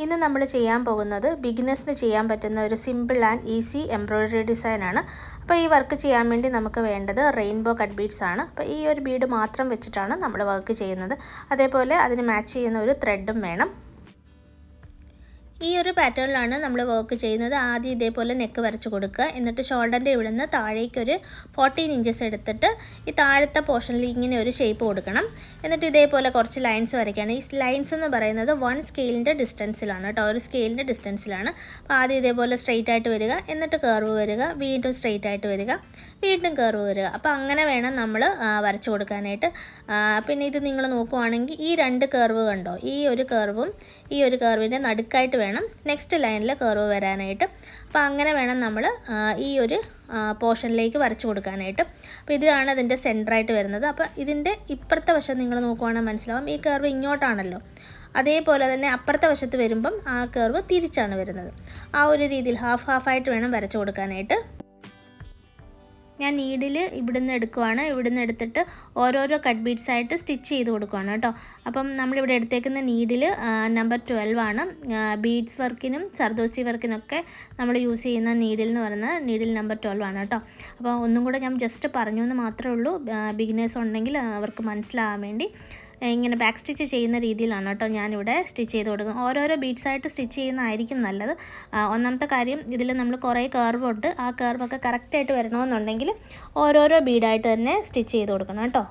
ഇന്ന് നമ്മൾ ചെയ്യാൻ പോകുന്നത് ബിഗിനേഴ്സിന് ചെയ്യാൻ പറ്റുന്ന ഒരു സിമ്പിൾ ആൻഡ് ഈസി എംബ്രോയിഡറി ഡിസൈനാണ്. അപ്പോൾ ഈ വർക്ക് ചെയ്യാൻ വേണ്ടി നമുക്ക് വേണ്ടത് റെയിൻബോ കട്ട് ബീഡ്സ് ആണ്. അപ്പോൾ ഈ ഒരു ബീഡ് മാത്രം വെച്ചിട്ടാണ് നമ്മൾ വർക്ക് ചെയ്യുന്നത്. അതേപോലെ അതിന് മാച്ച് ചെയ്യുന്ന ഒരു ത്രെഡും വേണം. ഈ ഒരു പാറ്റേണിലാണ് നമ്മൾ വർക്ക് ചെയ്യുന്നത്. ആദ്യം ഇതേപോലെ നെക്ക് വരച്ച് കൊടുക്കുക. എന്നിട്ട് ഷോൾഡറിൻ്റെ ഇവിടെ നിന്ന് താഴേക്കൊരു 14 ഇഞ്ചസ് എടുത്തിട്ട് ഈ താഴത്തെ പോർഷനിൽ ഇങ്ങനെ ഒരു ഷേപ്പ് കൊടുക്കണം. എന്നിട്ട് ഇതേപോലെ കുറച്ച് ലൈൻസ് വരയ്ക്കുകയാണ്. ഈ ലൈൻസ് എന്ന് പറയുന്നത് 1 സ്കെയിലിൻ്റെ ഡിസ്റ്റൻസിലാണ് കേട്ടോ, ഒരു സ്കെയിലിൻ്റെ ഡിസ്റ്റൻസിലാണ്. അപ്പോൾ ആദ്യം ഇതേപോലെ സ്ട്രെയിറ്റ് ആയിട്ട് വരിക, എന്നിട്ട് കർവ് വരിക, വീണ്ടും സ്ട്രെയിറ്റ് ആയിട്ട് വരിക, വീണ്ടും കർവ് വരിക. അപ്പോൾ അങ്ങനെ വേണം നമ്മൾ വരച്ച് കൊടുക്കാനായിട്ട്. പിന്നെ ഇത് നിങ്ങൾ നോക്കുവാണെങ്കിൽ ഈ 2 കർവ് കണ്ടോ, ഈ ഒരു കർവും ഈ ഒരു കർവിൻ്റെ നടുക്കായിട്ട് വേണം നെക്സ്റ്റ് ലൈനിൽ കർവ് വരാനായിട്ട്. അപ്പോൾ അങ്ങനെ വേണം നമ്മൾ ഈ ഒരു പോർഷനിലേക്ക് വരച്ചു കൊടുക്കാനായിട്ട്. അപ്പോൾ ഇതാണ് അതിൻ്റെ സെൻറ്ററായിട്ട് വരുന്നത്. അപ്പോൾ ഇതിൻ്റെ ഇപ്പുറത്തെ വശം നിങ്ങൾ നോക്കുവാണെങ്കിൽ മനസ്സിലാവും, ഈ കർവ് ഇങ്ങോട്ടാണല്ലോ, അതേപോലെ തന്നെ അപ്പുറത്തെ വശത്ത് വരുമ്പം ആ കർവ് തിരിച്ചാണ് വരുന്നത്. ആ ഒരു രീതിയിൽ ഹാഫായിട്ട് വേണം വരച്ചു കൊടുക്കാനായിട്ട്. ഞാൻ നീഡിൽ ഇവിടുന്ന് എടുക്കുവാണ്. ഇവിടുന്ന് എടുത്തിട്ട് ഓരോരോ കട്ട് ബീഡ്സ് ആയിട്ട് സ്റ്റിച്ച് ചെയ്ത് കൊടുക്കുകയാണ് കേട്ടോ. അപ്പം നമ്മളിവിടെ എടുത്തേക്കുന്ന നീഡിൽ നമ്പർ 12 ആണ്. ബീഡ്സ് വർക്കിനും സർദോസി വർക്കിനൊക്കെ നമ്മൾ യൂസ് ചെയ്യുന്ന നീഡിൽ എന്ന് പറയുന്നത് നീഡിൽ നമ്പർ 12 ആണ് കേട്ടോ. അപ്പോൾ ഒന്നും കൂടെ ഞാൻ ജസ്റ്റ് പറഞ്ഞു എന്ന് മാത്രമേ ഉള്ളൂ. ബിഗിനേഴ്സ് ഉണ്ടെങ്കിൽ അവർക്ക് മനസ്സിലാകാൻ വേണ്ടി ഇങ്ങനെ ബാക്ക് സ്റ്റിച്ച് ചെയ്യുന്ന രീതിയിലാണ് കേട്ടോ ഞാനിവിടെ സ്റ്റിച്ച് ചെയ്ത് കൊടുക്കുന്നത്. ഓരോരോ ബീഡ്സായിട്ട് സ്റ്റിച്ച് ചെയ്യുന്നതായിരിക്കും നല്ലത്. ഒന്നാമത്തെ കാര്യം, ഇതിൽ നമ്മൾ കുറേ കർവുണ്ട്. ആ കർവൊക്കെ കറക്റ്റായിട്ട് വരണമെന്നുണ്ടെങ്കിൽ ഓരോരോ ബീഡായിട്ട് തന്നെ സ്റ്റിച്ച് ചെയ്ത് കൊടുക്കണം കേട്ടോ.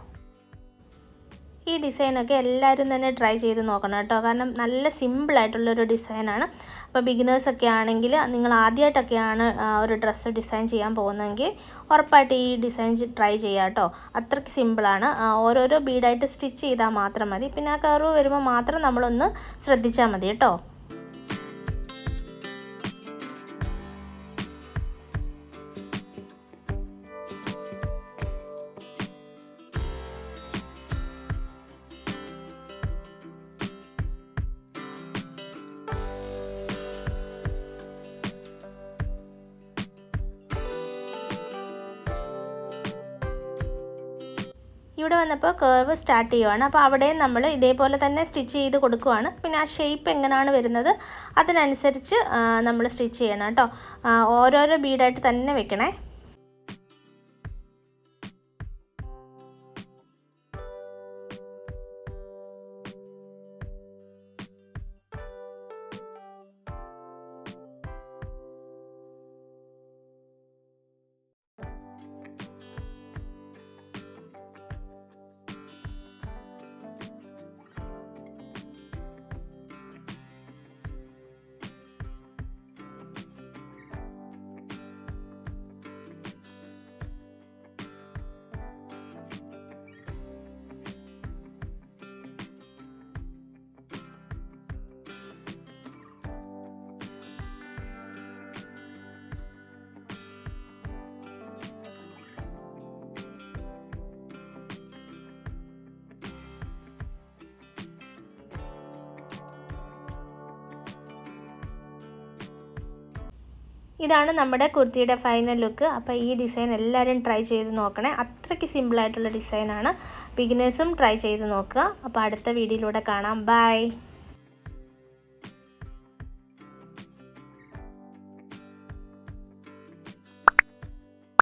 ഈ ഡിസൈനൊക്കെ എല്ലാവരും തന്നെ ട്രൈ ചെയ്ത് നോക്കണം കേട്ടോ, കാരണം നല്ല സിമ്പിളായിട്ടുള്ളൊരു ഡിസൈനാണ്. അപ്പോൾ ബിഗിനേഴ്സൊക്കെ ആണെങ്കിൽ, നിങ്ങൾ ആദ്യമായിട്ടൊക്കെയാണ് ഒരു ഡ്രസ്സ് ഡിസൈൻ ചെയ്യാൻ പോകുന്നതെങ്കിൽ ഉറപ്പായിട്ട് ഈ ഡിസൈൻ ട്രൈ ചെയ്യുക കേട്ടോ. അത്രയ്ക്ക് സിമ്പിളാണ്. ഓരോരോ ബീഡായിട്ട് സ്റ്റിച്ച് ചെയ്താൽ മാത്രം മതി. പിന്നെ ആ കർവ് വരുമ്പോൾ മാത്രം നമ്മളൊന്ന് ശ്രദ്ധിച്ചാൽ മതി കേട്ടോ. ഇവിടെ വന്നപ്പോൾ കർവ് സ്റ്റാർട്ട് ചെയ്യുവാണ്. അപ്പോൾ അവിടെയും നമ്മൾ ഇതേപോലെ തന്നെ സ്റ്റിച്ച് ചെയ്ത് കൊടുക്കുവാണ്. പിന്നെ ആ ഷേപ്പ് എങ്ങനെയാണ് വരുന്നത് അതിനനുസരിച്ച് നമ്മൾ സ്റ്റിച്ച് ചെയ്യണം കേട്ടോ. ഓരോരോ ബീഡായിട്ട് തന്നെ വെക്കണേ. ഇതാണ് നമ്മുടെ കുർത്തിയുടെ ഫൈനൽ ലുക്ക്. അപ്പോൾ ഈ ഡിസൈൻ എല്ലാവരും ട്രൈ ചെയ്ത് നോക്കണേ. അത്രയ്ക്ക് സിമ്പിളായിട്ടുള്ള ഡിസൈനാണ്. ബിഗിനേഴ്സും ട്രൈ ചെയ്ത് നോക്കുക. അപ്പോൾ അടുത്ത വീഡിയോയിലൂടെ കാണാം. ബൈ.